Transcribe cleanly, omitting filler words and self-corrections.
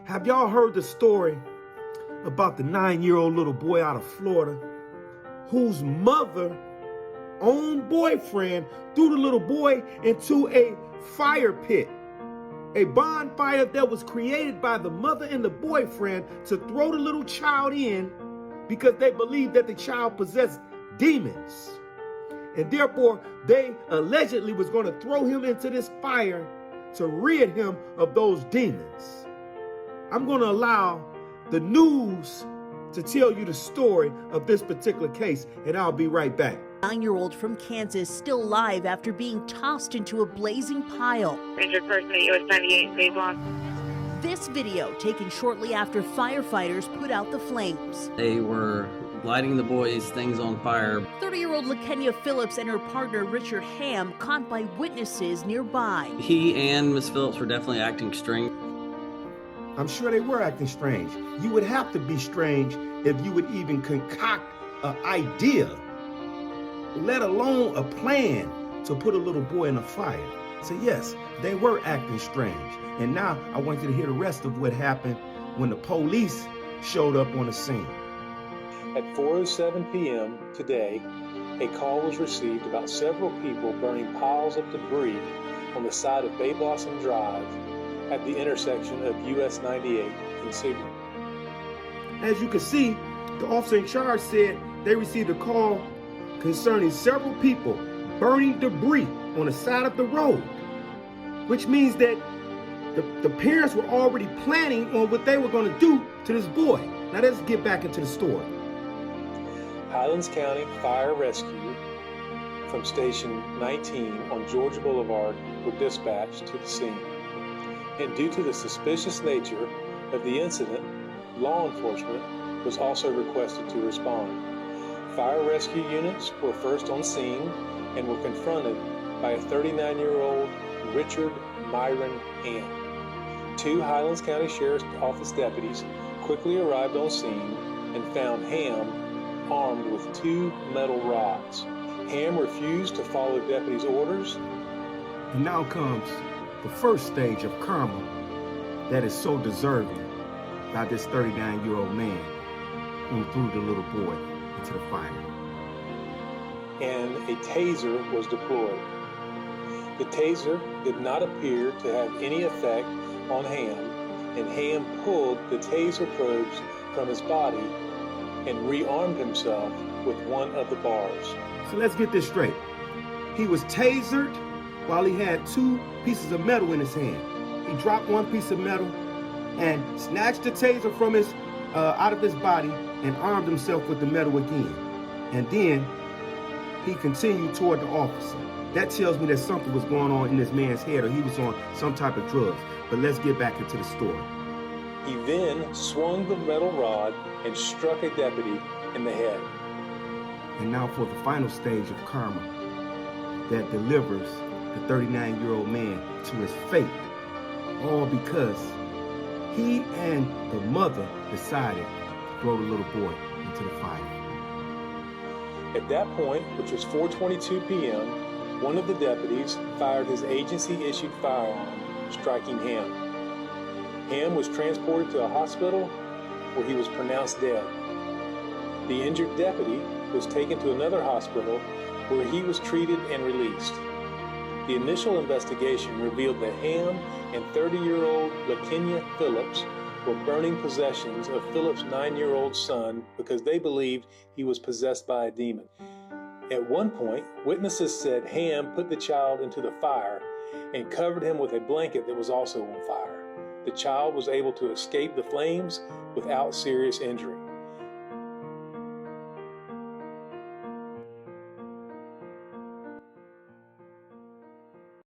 Have y'all heard the story about the 9-year-old little boy out of Florida whose mother own boyfriend threw the little boy into a fire pit? A bonfire that was created by the mother and the boyfriend to throw the little child in because they believed that the child possessed demons. And therefore, they allegedly was going to throw him into this fire to rid him of those demons. I'm going to allow the news to tell you the story of this particular case, and I'll be right back. 9-year-old from Kansas still alive after being tossed into a blazing pile. Injured person at US 98, Bay Blanc. This video taken shortly after firefighters put out the flames. They were lighting the boys' things on fire. 30-year-old LaKenya Phillips and her partner Richard Ham caught by witnesses nearby. He and Miss Phillips were definitely acting strange. I'm sure they were acting strange. You would have to be strange if you would even concoct an idea, let alone a plan to put a little boy in a fire. So yes, they were acting strange. And now I want you to hear the rest of what happened when the police showed up on the scene. At 4:07 p.m. today, a call was received about several people burning piles of debris on the side of Bay Blossom Drive at the intersection of US 98 and Signal. As you can see, the officer in charge said they received a call concerning several people burning debris on the side of the road, which means that the parents were already planning on what they were going to do to this boy. Now let's get back into the story. Highlands County Fire Rescue from Station 19 on Georgia Boulevard were dispatched to the scene. And due to the suspicious nature of the incident, law enforcement was also requested to respond. Fire rescue units were first on scene and were confronted by a 39-year-old Richard Myron Ham. 2 Highlands County Sheriff's Office deputies quickly arrived on scene and found Ham armed with 2 metal rods. Ham refused to follow deputies' orders. And now comes the first stage of karma that is so deserving by this 39-year-old man who threw the little boy into the fire. And a taser was deployed. The taser did not appear to have any effect on Ham, and Ham pulled the taser probes from his body and rearmed himself with one of the bars. So let's get this straight. He was tasered while he had 2 pieces of metal in his hand. He dropped 1 piece of metal and snatched the taser from his out of his body and armed himself with the metal again. And then he continued toward the officer. That tells me that something was going on in this man's head, or he was on some type of drugs. But let's get back into the story. He then swung the metal rod and struck a deputy in the head. And now for the final stage of karma that delivers the 39-year-old man to his fate, all because he and the mother decided to throw the little boy into the fire. At that point, which was 4:22 p.m., one of the deputies fired his agency-issued firearm, striking Ham. Ham was transported to a hospital where he was pronounced dead. The injured deputy was taken to another hospital where he was treated and released. The initial investigation revealed that Ham and 30-year-old LaKenya Phillips were burning possessions of Phillips' 9-year-old son because they believed he was possessed by a demon. At one point, witnesses said Ham put the child into the fire and covered him with a blanket that was also on fire. The child was able to escape the flames without serious injury.